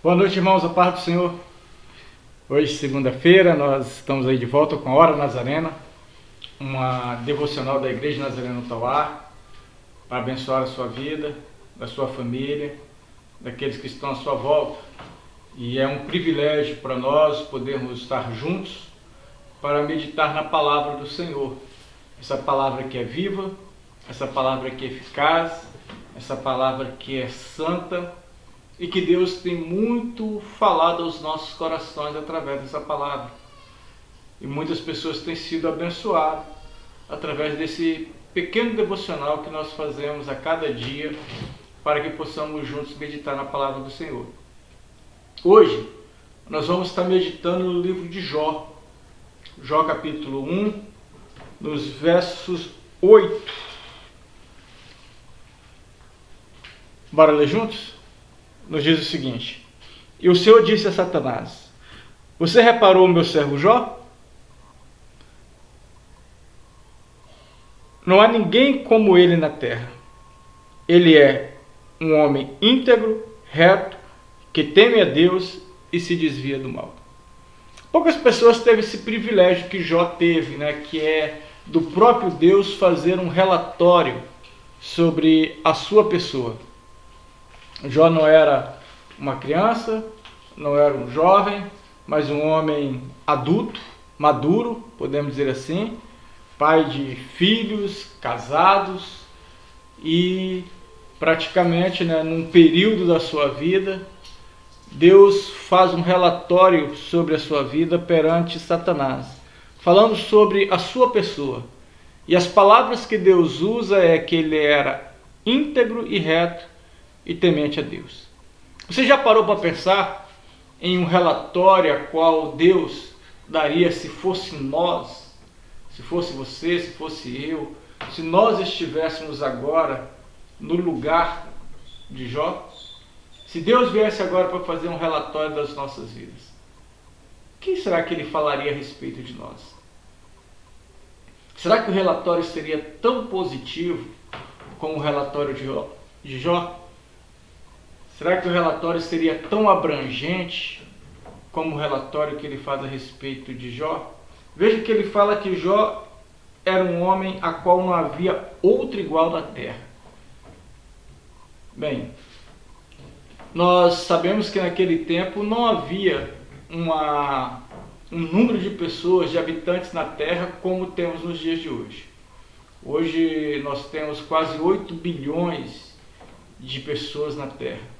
Boa noite, irmãos, a paz do Senhor. Hoje, segunda-feira, nós estamos aí de volta com a Hora Nazarena, uma devocional da Igreja Nazarena no Tauá, para abençoar a sua vida, da sua família, daqueles que estão à sua volta. E é um privilégio para nós podermos estar juntos para meditar na palavra do Senhor. Essa palavra que é viva, essa palavra que é eficaz, essa palavra que é santa, e que Deus tem muito falado aos nossos corações através dessa palavra. E muitas pessoas têm sido abençoadas através desse pequeno devocional que nós fazemos a cada dia para que possamos juntos meditar na palavra do Senhor. Hoje, nós vamos estar meditando no livro de Jó. Jó capítulo 1, nos versos 8. Bora ler juntos? Nos diz o seguinte: E o Senhor disse a Satanás: Você reparou o meu servo Jó? Não há ninguém como ele na terra. Ele é um homem íntegro, reto, que teme a Deus e se desvia do mal. Poucas pessoas teve esse privilégio que Jó teve, que é do próprio Deus fazer um relatório sobre a sua pessoa. Jó não era uma criança, não era um jovem, mas um homem adulto, maduro, podemos dizer assim, pai de filhos, casados, e praticamente, num período da sua vida, Deus faz um relatório sobre a sua vida perante Satanás, falando sobre a sua pessoa. E as palavras que Deus usa é que ele era íntegro e reto e temente a Deus. Você já parou para pensar em um relatório a qual Deus daria se fosse nós, se fosse você, se fosse eu, se nós estivéssemos agora no lugar de Jó? Se Deus viesse agora para fazer um relatório das nossas vidas, o que será que ele falaria a respeito de nós? Será que o relatório seria tão positivo como o relatório de Jó? Será que o relatório seria tão abrangente como o relatório que ele faz a respeito de Jó? Veja que ele fala que Jó era um homem a qual não havia outro igual na terra. Bem, nós sabemos que naquele tempo não havia um número de pessoas, de habitantes na terra como temos nos dias de hoje. Hoje nós temos quase 8 bilhões de pessoas na terra.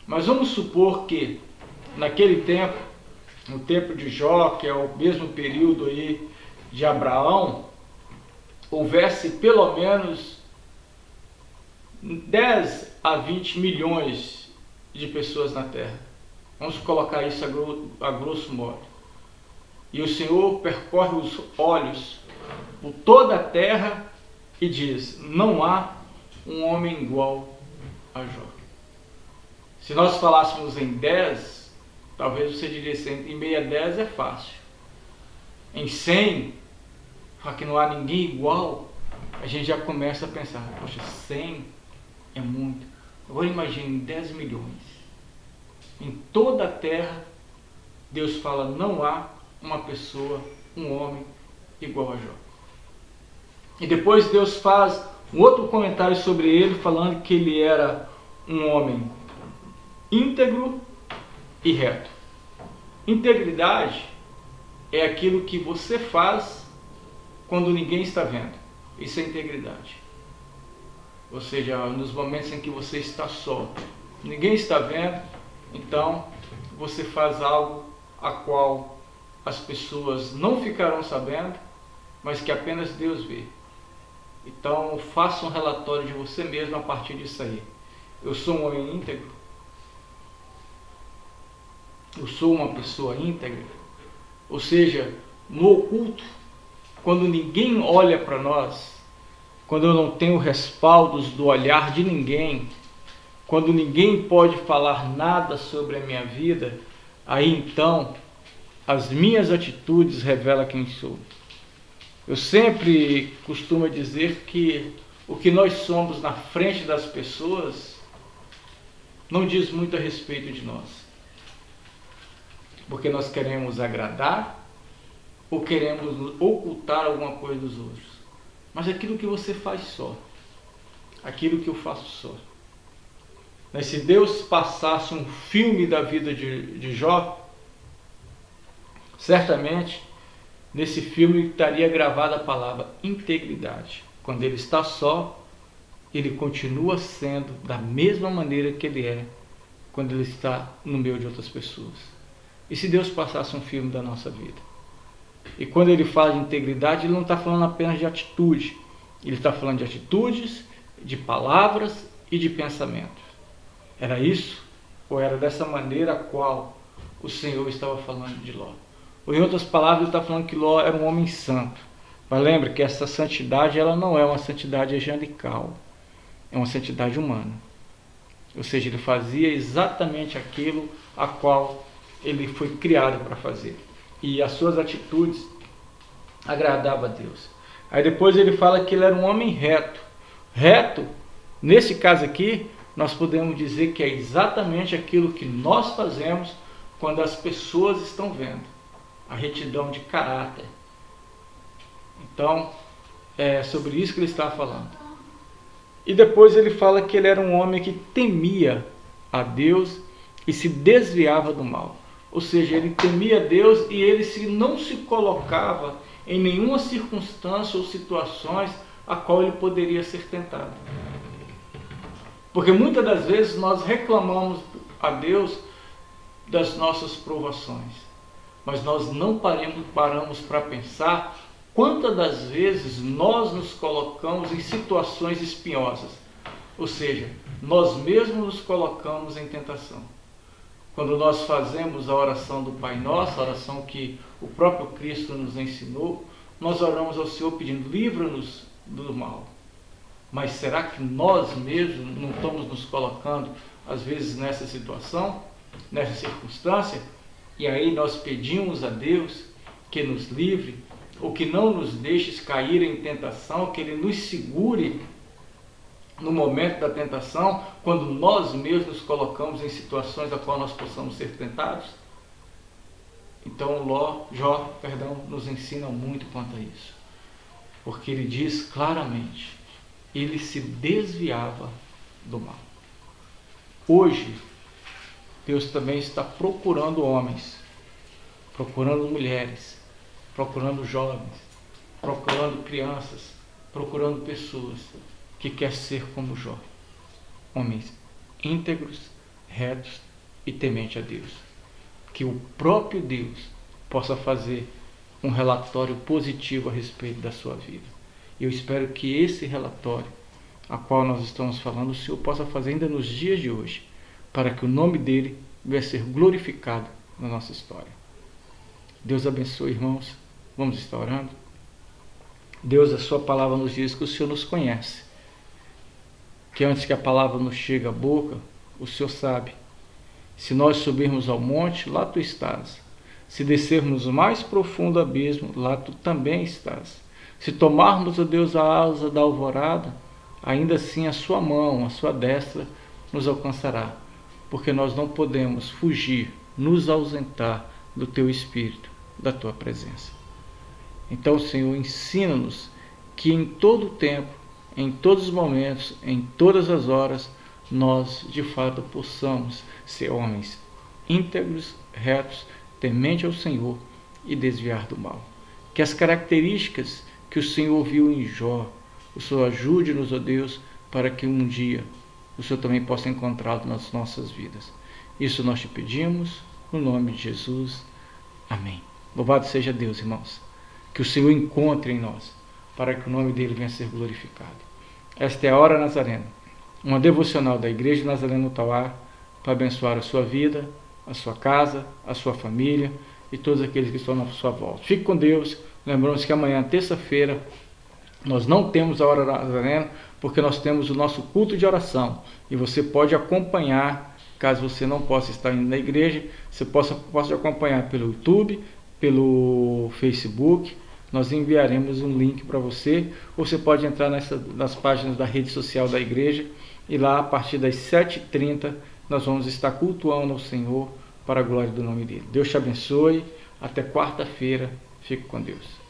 Mas vamos supor que naquele tempo, no tempo de Jó, que é o mesmo período aí de Abraão, houvesse pelo menos 10 a 20 milhões de pessoas na terra. Vamos colocar isso a grosso modo. E o Senhor percorre os olhos por toda a terra e diz: não há um homem igual a Jó. Se nós falássemos em 10, talvez você diria assim, em meio a 10 é fácil. Em 100, só que não há ninguém igual, a gente já começa a pensar, poxa, 100 é muito. Agora imagine 10 milhões. Em toda a terra, Deus fala, não há uma pessoa, um homem igual a Jó. E depois Deus faz um outro comentário sobre ele, falando que ele era um homem íntegro e reto. Integridade é aquilo que você faz quando ninguém está vendo. Isso é integridade. Ou seja, nos momentos em que você está só, ninguém está vendo, então você faz algo a qual as pessoas não ficarão sabendo, mas que apenas Deus vê. Então faça um relatório de você mesmo a partir disso aí. Eu sou um homem íntegro? Eu sou uma pessoa íntegra? Ou seja, no oculto, quando ninguém olha para nós, quando eu não tenho respaldos do olhar de ninguém, quando ninguém pode falar nada sobre a minha vida, aí então as minhas atitudes revelam quem sou. Eu sempre costumo dizer que o que nós somos na frente das pessoas não diz muito a respeito de nós. Porque nós queremos agradar ou queremos ocultar alguma coisa dos outros. Mas aquilo que você faz só, aquilo que eu faço só. Mas se Deus passasse um filme da vida de Jó, certamente nesse filme estaria gravada a palavra integridade. Quando ele está só, ele continua sendo da mesma maneira que ele é quando ele está no meio de outras pessoas. E se Deus passasse um filme da nossa vida? E quando ele fala de integridade, ele não está falando apenas de atitude. Ele está falando de atitudes, de palavras e de pensamentos. Era isso? Ou era dessa maneira a qual o Senhor estava falando de Ló? Ou em outras palavras, ele está falando que Ló era um homem santo. Mas lembra que essa santidade, ela não é uma santidade angelical. É uma santidade humana. Ou seja, ele fazia exatamente aquilo a qual ele foi criado para fazer. E as suas atitudes agradavam a Deus. Aí depois ele fala que ele era um homem reto. Reto, nesse caso aqui, nós podemos dizer que é exatamente aquilo que nós fazemos quando as pessoas estão vendo. A retidão de caráter. Então, é sobre isso que ele está falando. E depois ele fala que ele era um homem que temia a Deus e se desviava do mal. Ou seja, ele temia Deus e ele não se colocava em nenhuma circunstância ou situações a qual ele poderia ser tentado. Porque muitas das vezes nós reclamamos a Deus das nossas provações, mas nós não paramos para pensar quantas das vezes nós nos colocamos em situações espinhosas, ou seja, nós mesmos nos colocamos em tentação. Quando nós fazemos a oração do Pai Nosso, a oração que o próprio Cristo nos ensinou, nós oramos ao Senhor pedindo, livra-nos do mal. Mas será que nós mesmos não estamos nos colocando, às vezes, nessa situação, nessa circunstância? E aí nós pedimos a Deus que nos livre, ou que não nos deixe cair em tentação, que Ele nos segure no momento da tentação, quando nós mesmos nos colocamos em situações a qual nós possamos ser tentados? Então Jó, nos ensina muito quanto a isso. Porque ele diz claramente, ele se desviava do mal. Hoje, Deus também está procurando homens, procurando mulheres, procurando jovens, procurando crianças, procurando pessoas que querem ser como Jó. Homens íntegros, retos e tementes a Deus. Que o próprio Deus possa fazer um relatório positivo a respeito da sua vida. Eu espero que esse relatório, a qual nós estamos falando, o Senhor possa fazer ainda nos dias de hoje, para que o nome dele venha a ser glorificado na nossa história. Deus abençoe, irmãos. Vamos estar orando. Deus, a sua palavra nos diz que o Senhor nos conhece, que antes que a palavra nos chegue à boca, o Senhor sabe. Se nós subirmos ao monte, lá tu estás. Se descermos no mais profundo abismo, lá tu também estás. Se tomarmos, ó Deus, a asa da alvorada, ainda assim a sua mão, a sua destra, nos alcançará. Porque nós não podemos fugir, nos ausentar do teu Espírito, da tua presença. Então, Senhor, ensina-nos que em todo o tempo, em todos os momentos, em todas as horas, nós, de fato, possamos ser homens íntegros, retos, temente ao Senhor e desviar do mal. Que as características que o Senhor viu em Jó, o Senhor ajude-nos, ó Deus, para que um dia o Senhor também possa encontrá-lo nas nossas vidas. Isso nós te pedimos, no nome de Jesus. Amém. Louvado seja Deus, irmãos. Que o Senhor encontre em nós, para que o nome dele venha a ser glorificado. Esta é a Hora Nazarena, uma devocional da Igreja Nazareno Tauá, para abençoar a sua vida, a sua casa, a sua família e todos aqueles que estão na sua volta. Fique com Deus. Lembramos que amanhã, terça-feira, nós não temos a Hora Nazarena, porque nós temos o nosso culto de oração. E você pode acompanhar, caso você não possa estar indo na igreja, você possa acompanhar pelo YouTube, pelo Facebook. Nós enviaremos um link para você, ou você pode entrar nas páginas da rede social da igreja, e lá a partir das 7h30 nós vamos estar cultuando ao Senhor para a glória do nome dele. Deus te abençoe. Até quarta-feira. Fique com Deus.